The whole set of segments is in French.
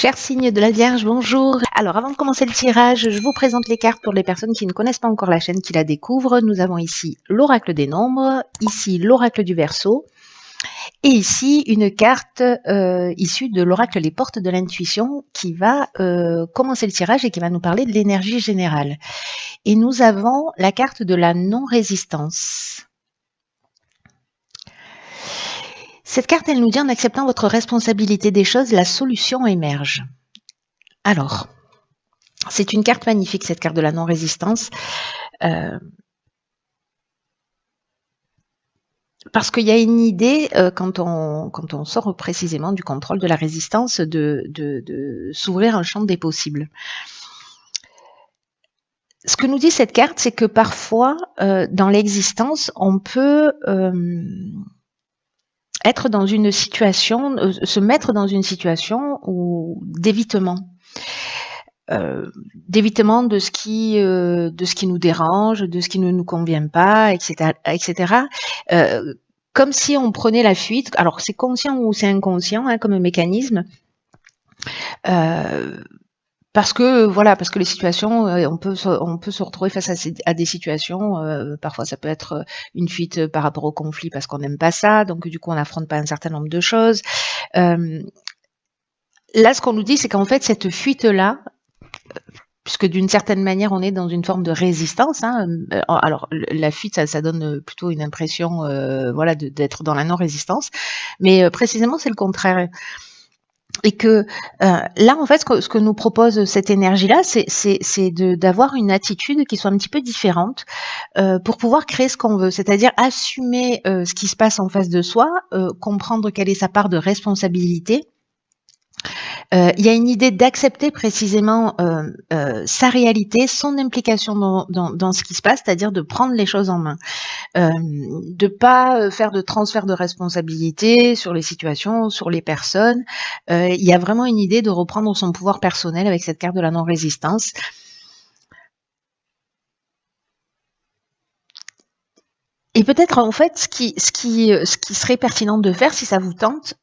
Cher signe de la Vierge, bonjour. Alors avant de commencer le tirage, je vous présente les cartes pour les personnes qui ne connaissent pas encore la chaîne, qui la découvrent. Nous avons ici l'oracle des nombres, ici l'oracle du Verseau, et ici une carte issue de l'oracle Les Portes de l'Intuition qui va commencer le tirage et qui va nous parler de l'énergie générale. Et nous avons la carte de la non-résistance. Cette carte, elle nous dit: en acceptant votre responsabilité des choses, la solution émerge. Alors, c'est une carte magnifique, cette carte de la non-résistance, parce qu'il y a une idée, quand on sort précisément du contrôle de la résistance, de s'ouvrir un champ des possibles. Ce que nous dit cette carte, c'est que parfois, dans l'existence, on peut être dans une situation, se mettre dans une situation d'évitement. D'évitement de ce qui nous dérange, de ce qui ne nous convient pas, etc., etc. Comme si on prenait la fuite. Alors c'est conscient ou c'est inconscient, hein, comme mécanisme. Parce que les situations, on peut se retrouver face à des situations. Parfois, ça peut être une fuite par rapport au conflit parce qu'on n'aime pas ça, donc du coup, on n'affronte pas un certain nombre de choses. Là, ce qu'on nous dit, c'est qu'en fait, cette fuite-là, puisque d'une certaine manière, on est dans une forme de résistance. Hein. Alors, la fuite, ça donne plutôt une impression, d'être dans la non-résistance, mais précisément, c'est le contraire. Et que là, en fait, ce que nous propose cette énergie-là, c'est d'avoir une attitude qui soit un petit peu différente pour pouvoir créer ce qu'on veut, c'est-à-dire assumer ce qui se passe en face de soi, comprendre quelle est sa part de responsabilité. Il y a une idée d'accepter précisément sa réalité, son implication dans ce qui se passe, c'est-à-dire de prendre les choses en main, de pas faire de transfert de responsabilité sur les situations, sur les personnes. Il y a vraiment une idée de reprendre son pouvoir personnel avec cette carte de la non-résistance. Et peut-être en fait ce qui serait pertinent de faire, si ça vous tente,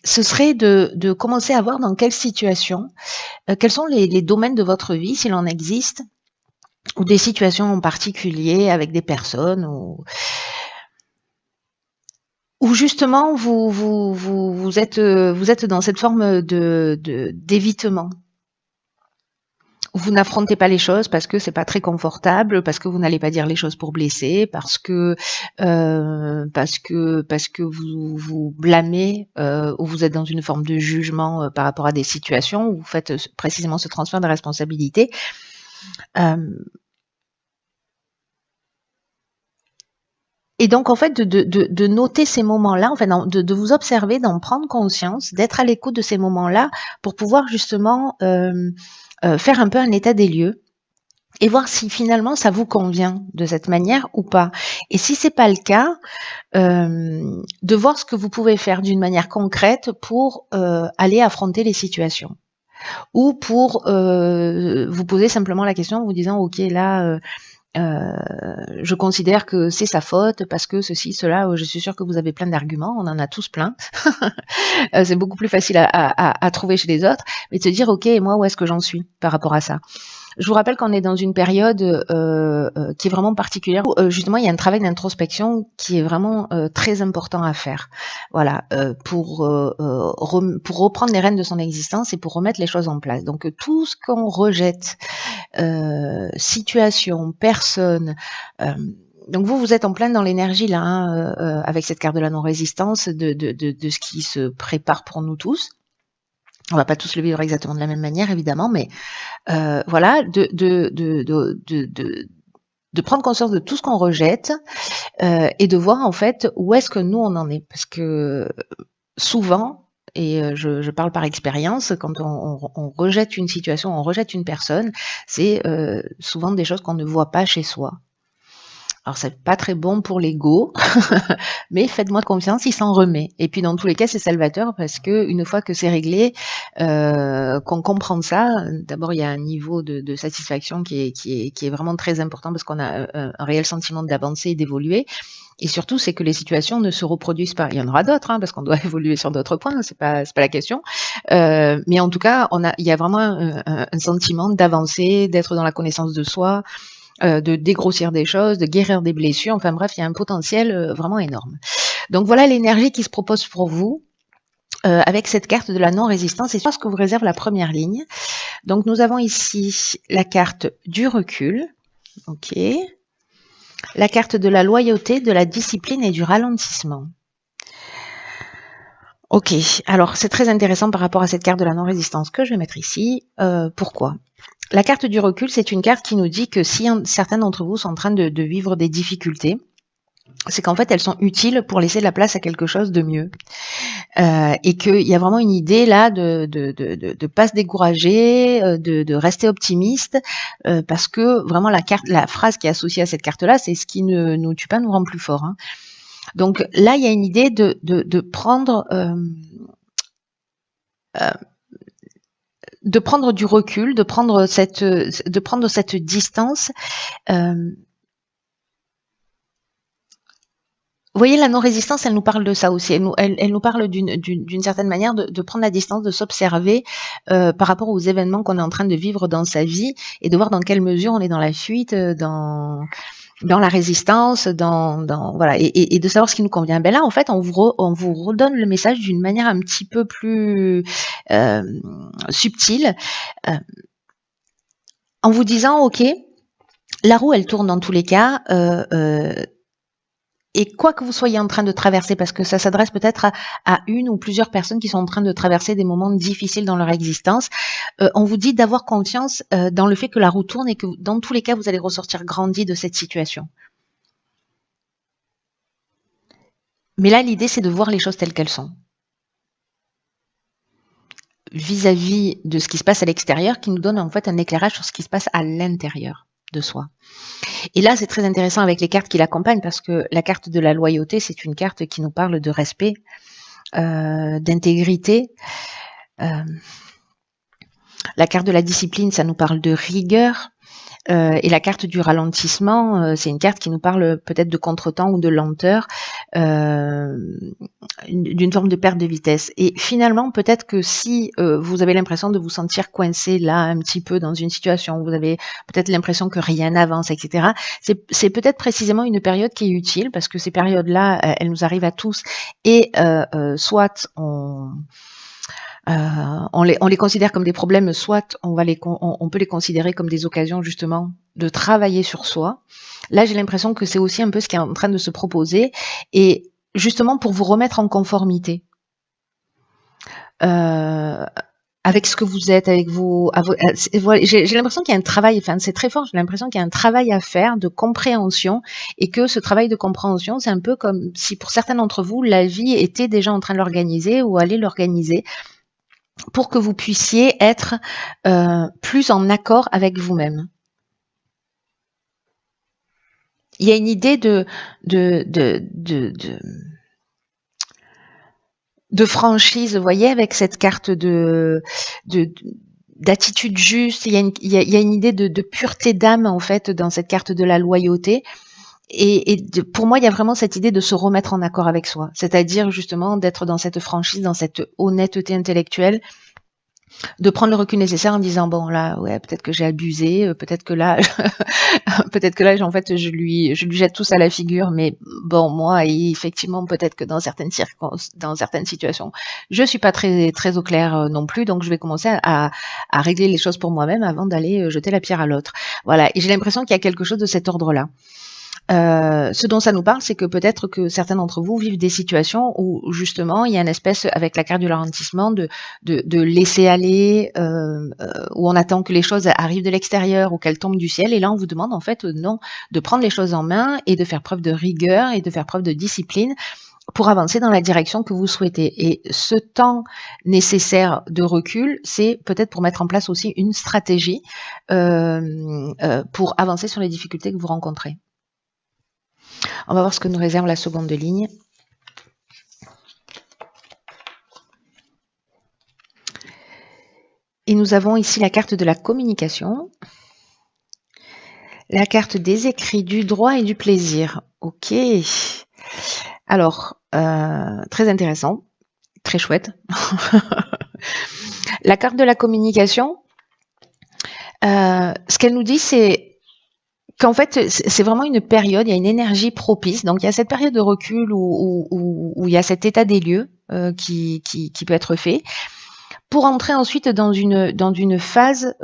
ce serait de commencer à voir dans quelle situation, quels sont les domaines de votre vie, s'il en existe, ou des situations en particulier avec des personnes, où justement vous êtes dans cette forme d'évitement. Vous n'affrontez pas les choses parce que c'est pas très confortable, parce que vous n'allez pas dire les choses pour blesser, parce que vous vous blâmez, ou vous êtes dans une forme de jugement par rapport à des situations où vous faites précisément ce transfert de responsabilité. Et donc, en fait, de noter ces moments-là, enfin, de vous observer, d'en prendre conscience, d'être à l'écoute de ces moments-là pour pouvoir justement faire un peu un état des lieux et voir si finalement ça vous convient de cette manière ou pas. Et si c'est pas le cas, de voir ce que vous pouvez faire d'une manière concrète pour aller affronter les situations. Ou pour vous poser simplement la question en vous disant, ok, là... je considère que c'est sa faute parce que ceci, cela, je suis sûre que vous avez plein d'arguments, on en a tous plein. C'est beaucoup plus facile à trouver chez les autres, mais de se dire, ok, moi, où est-ce que j'en suis par rapport à ça? Je vous rappelle qu'on est dans une période qui est vraiment particulière où justement il y a un travail d'introspection qui est vraiment très important à faire. Voilà, pour reprendre les rênes de son existence et pour remettre les choses en place. Donc tout ce qu'on rejette, situation, personne. Donc vous êtes en plein dans l'énergie là, hein, avec cette carte de la non-résistance, de ce qui se prépare pour nous tous. On va pas tous le vivre exactement de la même manière, évidemment, mais voilà, de prendre conscience de tout ce qu'on rejette et de voir en fait où est-ce que nous on en est, parce que souvent, et je parle par expérience, quand on rejette une situation, on rejette une personne, c'est souvent des choses qu'on ne voit pas chez soi. Alors c'est pas très bon pour l'ego, mais faites-moi confiance, il s'en remet. Et puis dans tous les cas, c'est salvateur parce que une fois que c'est réglé, qu'on comprend ça, d'abord il y a un niveau de satisfaction qui est vraiment très important parce qu'on a un réel sentiment d'avancer et d'évoluer. Et surtout, c'est que les situations ne se reproduisent pas. Il y en aura d'autres, hein, parce qu'on doit évoluer sur d'autres points, c'est pas la question. Mais en tout cas, il y a vraiment un sentiment d'avancer, d'être dans la connaissance de soi, de dégrossir des choses, de guérir des blessures. Enfin bref, il y a un potentiel vraiment énorme. Donc voilà l'énergie qui se propose pour vous. Avec cette carte de la non-résistance et sur ce que vous réserve la première ligne. Donc nous avons ici la carte du recul, ok, la carte de la loyauté, de la discipline et du ralentissement. Ok, alors c'est très intéressant par rapport à cette carte de la non-résistance que je vais mettre ici. Pourquoi ? La carte du recul, c'est une carte qui nous dit que si certains d'entre vous sont en train de vivre des difficultés, c'est qu'en fait elles sont utiles pour laisser la place à quelque chose de mieux. Et qu'il y a vraiment une idée là de pas se décourager, de rester optimiste, parce que vraiment la phrase qui est associée à cette carte-là, c'est ce qui ne nous tue pas nous rend plus fort. Hein. Donc là, il y a une idée de prendre du recul, de prendre cette distance. Vous voyez, la non-résistance, elle nous parle de ça aussi. Elle nous parle d'une certaine manière de prendre la distance, de s'observer par rapport aux événements qu'on est en train de vivre dans sa vie et de voir dans quelle mesure on est dans la fuite, dans la résistance, voilà, et de savoir ce qui nous convient. Ben là, en fait, on vous redonne le message d'une manière un petit peu plus subtile, en vous disant, ok, la roue, elle tourne dans tous les cas. Et quoi que vous soyez en train de traverser, parce que ça s'adresse peut-être à une ou plusieurs personnes qui sont en train de traverser des moments difficiles dans leur existence, on vous dit d'avoir confiance dans le fait que la roue tourne et que dans tous les cas, vous allez ressortir grandi de cette situation. Mais là, l'idée, c'est de voir les choses telles qu'elles sont. Vis-à-vis de ce qui se passe à l'extérieur, qui nous donne en fait un éclairage sur ce qui se passe à l'intérieur de soi. Et là, c'est très intéressant avec les cartes qui l'accompagnent parce que la carte de la loyauté, c'est une carte qui nous parle de respect, d'intégrité. La carte de la discipline, ça nous parle de rigueur. Et la carte du ralentissement, c'est une carte qui nous parle peut-être de contretemps ou de lenteur, d'une forme de perte de vitesse. Et finalement, peut-être que si vous avez l'impression de vous sentir coincé là un petit peu dans une situation, où vous avez peut-être l'impression que rien n'avance, etc., c'est peut-être précisément une période qui est utile, parce que ces périodes-là, elles nous arrivent à tous, et soit on les considère comme des problèmes, soit on peut les considérer comme des occasions justement de travailler sur soi. Là, j'ai l'impression que c'est aussi un peu ce qui est en train de se proposer, et justement pour vous remettre en conformité avec ce que vous êtes, avec vos. J'ai l'impression qu'il y a un travail, enfin c'est très fort, j'ai l'impression qu'il y a un travail à faire de compréhension, et que ce travail de compréhension, c'est un peu comme si pour certains d'entre vous, la vie était déjà en train de l'organiser ou allait l'organiser, pour que vous puissiez être plus en accord avec vous-même. Il y a une idée de franchise, vous voyez, avec cette carte d'attitude juste. Il y a une idée de pureté d'âme, en fait, dans cette carte de la loyauté. Et pour moi, il y a vraiment cette idée de se remettre en accord avec soi. C'est-à-dire, justement, d'être dans cette franchise, dans cette honnêteté intellectuelle, de prendre le recul nécessaire en disant bon là ouais peut-être que j'ai abusé, peut-être que là en fait je lui jette tout ça à la figure, mais bon moi effectivement peut-être que dans certaines situations je suis pas très très au clair non plus, donc je vais commencer à régler les choses pour moi-même avant d'aller jeter la pierre à l'autre. Voilà, et j'ai l'impression qu'il y a quelque chose de cet ordre-là. Ce dont ça nous parle, c'est que peut-être que certains d'entre vous vivent des situations où justement il y a une espèce, avec la carte du ralentissement, de laisser aller, où on attend que les choses arrivent de l'extérieur ou qu'elles tombent du ciel, et là on vous demande en fait non, de prendre les choses en main et de faire preuve de rigueur et de faire preuve de discipline pour avancer dans la direction que vous souhaitez. Et ce temps nécessaire de recul, c'est peut-être pour mettre en place aussi une stratégie pour avancer sur les difficultés que vous rencontrez. On va voir ce que nous réserve la seconde ligne. Et nous avons ici la carte de la communication, la carte des écrits, du droit et du plaisir. Ok. Alors, très intéressant, très chouette. La carte de la communication, ce qu'elle nous dit, c'est qu'en fait, c'est vraiment une période, il y a une énergie propice. Donc, il y a cette période de recul où il y a cet état des lieux qui peut être fait, pour entrer ensuite dans une phase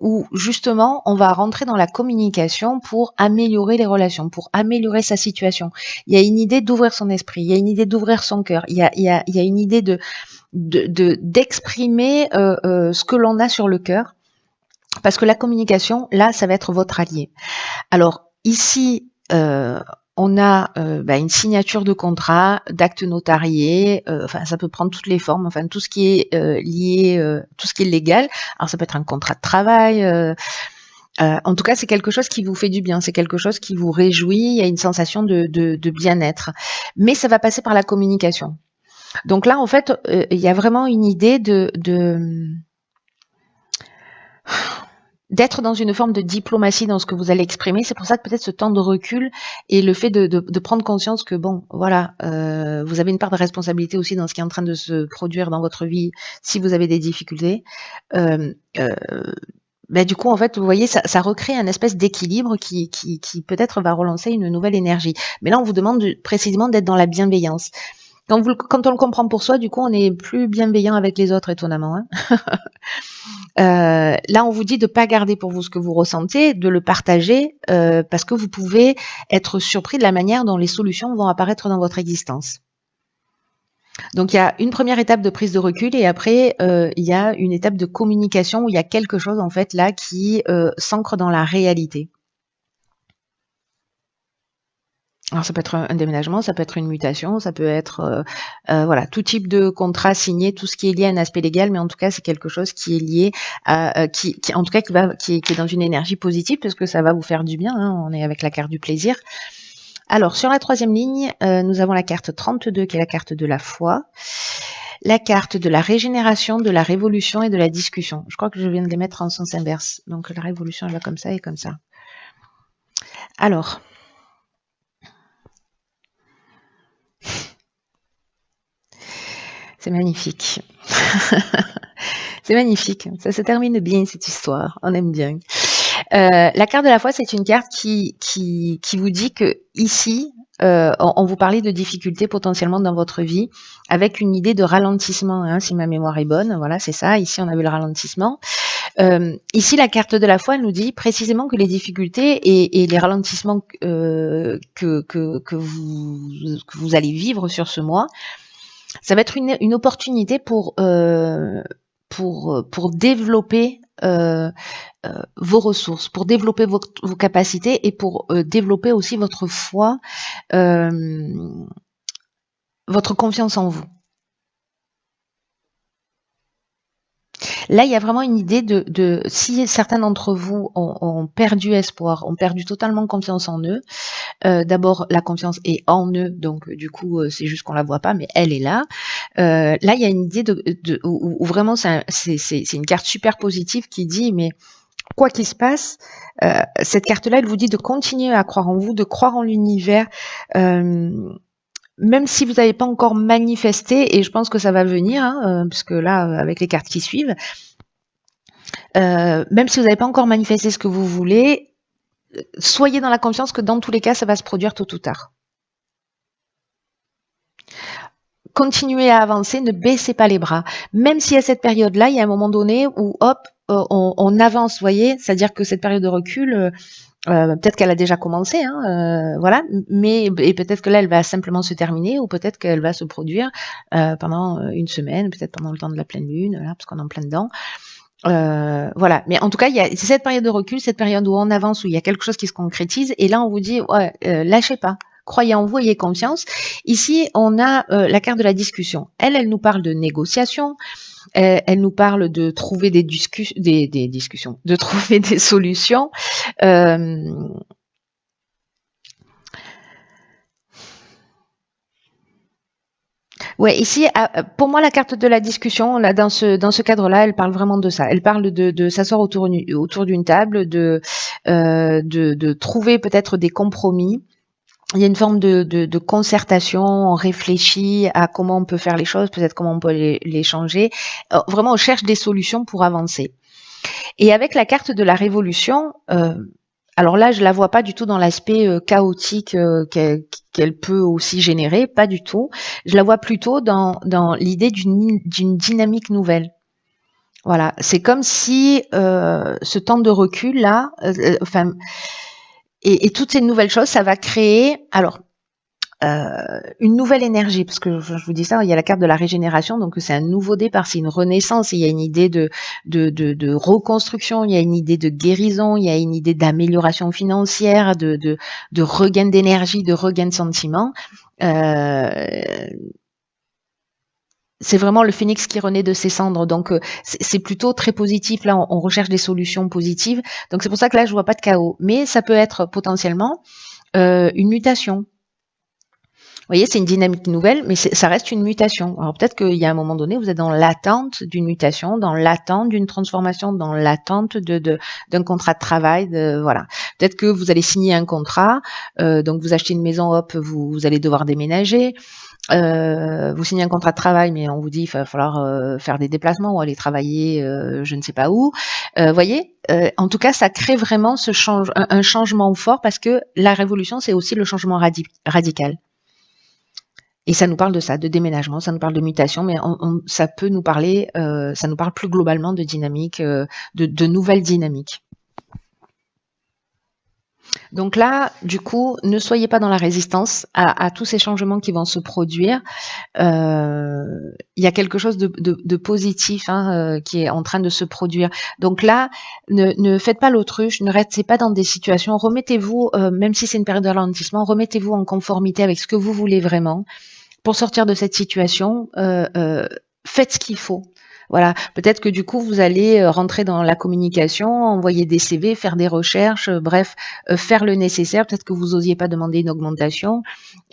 où justement on va rentrer dans la communication pour améliorer les relations, pour améliorer sa situation. Il y a une idée d'ouvrir son esprit, il y a une idée d'ouvrir son cœur, il y a une idée d'exprimer ce que l'on a sur le cœur, parce que la communication, là, ça va être votre allié. Alors ici, on a une signature de contrat, d'acte notarié, enfin ça peut prendre toutes les formes, enfin tout ce qui est lié, tout ce qui est légal. Alors ça peut être un contrat de travail. En tout cas, c'est quelque chose qui vous fait du bien, c'est quelque chose qui vous réjouit, il y a une sensation de bien-être. Mais ça va passer par la communication. Donc là, en fait, il y a vraiment une idée d'être dans une forme de diplomatie dans ce que vous allez exprimer. C'est pour ça que peut-être ce temps de recul et le fait de prendre conscience que bon, voilà, vous avez une part de responsabilité aussi dans ce qui est en train de se produire dans votre vie si vous avez des difficultés. Du coup, en fait, vous voyez, ça recrée un espèce d'équilibre qui peut-être va relancer une nouvelle énergie. Mais là, on vous demande précisément d'être dans la bienveillance. Quand on le comprend pour soi, du coup, on est plus bienveillant avec les autres, étonnamment. Hein. Là, on vous dit de ne pas garder pour vous ce que vous ressentez, de le partager, parce que vous pouvez être surpris de la manière dont les solutions vont apparaître dans votre existence. Donc, il y a une première étape de prise de recul et après, il y a une étape de communication où il y a quelque chose, en fait, là, qui s'ancre dans la réalité. Alors ça peut être un déménagement, ça peut être une mutation, ça peut être voilà, tout type de contrat signé, tout ce qui est lié à un aspect légal, mais en tout cas c'est quelque chose qui est lié à qui en tout cas qui est dans une énergie positive parce que ça va vous faire du bien. Hein, on est avec la carte du plaisir. Alors sur la troisième ligne, nous avons la carte 32 qui est la carte de la foi, la carte de la régénération, de la révolution et de la discussion. Je crois que je viens de les mettre en sens inverse. Donc la révolution elle va comme ça et comme ça. Alors. C'est magnifique. C'est magnifique. Ça se termine bien, cette histoire. On aime bien. La carte de la foi, c'est une carte qui vous dit que ici, on vous parlait de difficultés potentiellement dans votre vie, avec une idée de ralentissement, hein, si ma mémoire est bonne. Voilà, c'est ça. Ici, on a vu le ralentissement. Ici, la carte de la foi elle nous dit précisément que les difficultés et les ralentissements que vous allez vivre sur ce mois, ça va être une opportunité pour développer vos ressources, pour développer vos capacités et pour développer aussi votre foi, votre confiance en vous. Là, il y a vraiment une idée de si certains d'entre vous ont perdu espoir, ont perdu totalement confiance en eux. D'abord, la confiance est en eux, donc du coup, c'est juste qu'on la voit pas, mais elle est là. Là, il y a une idée où vraiment c'est une carte super positive qui dit, mais quoi qu'il se passe, cette carte-là, elle vous dit de continuer à croire en vous, de croire en l'univers. Même si vous n'avez pas encore manifesté, et je pense que ça va venir, hein, puisque là, avec les cartes qui suivent, même si vous n'avez pas encore manifesté ce que vous voulez, soyez dans la confiance que dans tous les cas, ça va se produire tôt ou tard. Continuez à avancer, ne baissez pas les bras. Même si à cette période-là, il y a un moment donné où, hop, on avance, vous voyez, c'est-à-dire que cette période de recul, peut-être qu'elle a déjà commencé, hein, voilà, mais et peut-être que là, elle va simplement se terminer, ou peut-être qu'elle va se produire pendant une semaine, peut-être pendant le temps de la pleine lune, là, parce qu'on est en plein dedans. Voilà, mais en tout cas, c'est cette période de recul, cette période où on avance, où il y a quelque chose qui se concrétise, et là, on vous dit, ouais, lâchez pas. Croyez en vous, ayez confiance. Ici, on a la carte de la discussion. Elle nous parle de négociation. Elle nous parle de trouver des discussions, de trouver des solutions. Ouais, ici, pour moi, la carte de la discussion, là, dans ce cadre-là, elle parle vraiment de ça. Elle parle de s'asseoir autour d'une table, de trouver peut-être des compromis. Il y a une forme de concertation, on réfléchit à comment on peut faire les choses, peut-être comment on peut les changer. Vraiment, on cherche des solutions pour avancer. Et avec la carte de la révolution, alors là, je la vois pas du tout dans l'aspect chaotique qu'elle peut aussi générer, pas du tout. Je la vois plutôt dans l'idée d'une dynamique nouvelle. Voilà, c'est comme si ce temps de recul là, enfin, et toutes ces nouvelles choses, ça va créer, alors une nouvelle énergie, parce que je vous dis ça, il y a la carte de la régénération, donc c'est un nouveau départ, c'est une renaissance, il y a une idée de reconstruction, il y a une idée de guérison, il y a une idée d'amélioration financière, de regain d'énergie, de regain de sentiments. C'est vraiment le phénix qui renaît de ses cendres, donc c'est plutôt très positif. Là, on recherche des solutions positives, donc c'est pour ça que là, je vois pas de chaos, mais ça peut être potentiellement une mutation. Vous voyez, c'est une dynamique nouvelle, mais ça reste une mutation. Alors peut-être qu'il y a un moment donné, vous êtes dans l'attente d'une mutation, dans l'attente d'une transformation, dans l'attente d'un contrat de travail. Voilà. Peut-être que vous allez signer un contrat, donc vous achetez une maison, hop, vous allez devoir déménager. Vous signez un contrat de travail, mais on vous dit qu'il va falloir faire des déplacements ou aller travailler je ne sais pas où. Voyez, en tout cas, ça crée vraiment un changement fort, parce que la révolution, c'est aussi le changement radical. Et ça nous parle de ça, de déménagement, ça nous parle de mutation, mais ça peut nous parler, ça nous parle plus globalement de dynamique, de nouvelles dynamiques. Donc là, du coup, ne soyez pas dans la résistance à tous ces changements qui vont se produire. Il y a quelque chose de positif qui est en train de se produire. Donc là, ne faites pas l'autruche, ne restez pas dans des situations. Remettez-vous, même si c'est une période de ralentissement, remettez-vous en conformité avec ce que vous voulez vraiment. Pour sortir de cette situation, faites ce qu'il faut. Voilà, peut-être que du coup, vous allez rentrer dans la communication, envoyer des CV, faire des recherches, bref, faire le nécessaire. Peut-être que vous n'osiez pas demander une augmentation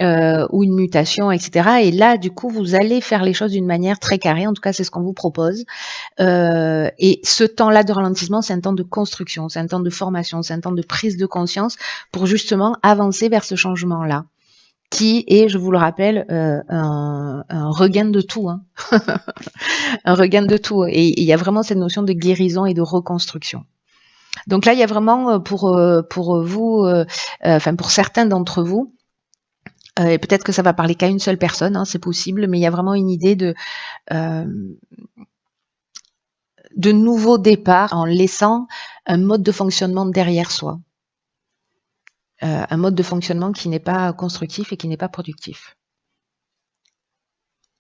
ou une mutation, etc. Et là, du coup, vous allez faire les choses d'une manière très carrée. En tout cas, c'est ce qu'on vous propose. Et ce temps-là de ralentissement, c'est un temps de construction, c'est un temps de formation, c'est un temps de prise de conscience pour justement avancer vers ce changement-là, qui est, je vous le rappelle, un regain de tout, un regain de tout. Et il y a vraiment cette notion de guérison et de reconstruction. Donc là, il y a vraiment pour vous, enfin pour certains d'entre vous, et peut-être que ça va parler qu'à une seule personne, c'est possible, mais il y a vraiment une idée de nouveau départ en laissant un mode de fonctionnement derrière soi. Un mode de fonctionnement qui n'est pas constructif et qui n'est pas productif.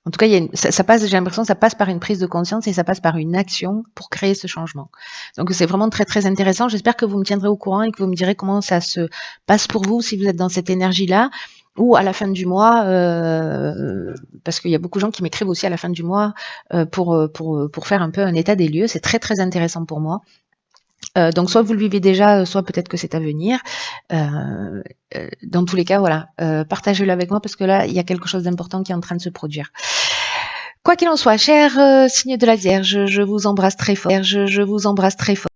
En tout cas, ça passe, j'ai l'impression que ça passe par une prise de conscience et ça passe par une action pour créer ce changement. Donc c'est vraiment très très intéressant. J'espère que vous me tiendrez au courant et que vous me direz comment ça se passe pour vous, si vous êtes dans cette énergie-là, ou à la fin du mois, parce qu'il y a beaucoup de gens qui m'écrivent aussi à la fin du mois pour faire un peu un état des lieux. C'est très très intéressant pour moi. Donc soit vous le vivez déjà, soit peut-être que c'est à venir. Dans tous les cas, voilà, partagez-le avec moi, parce que là, il y a quelque chose d'important qui est en train de se produire. Quoi qu'il en soit, cher signe de la Vierge, je vous embrasse très fort. Je vous embrasse très fort.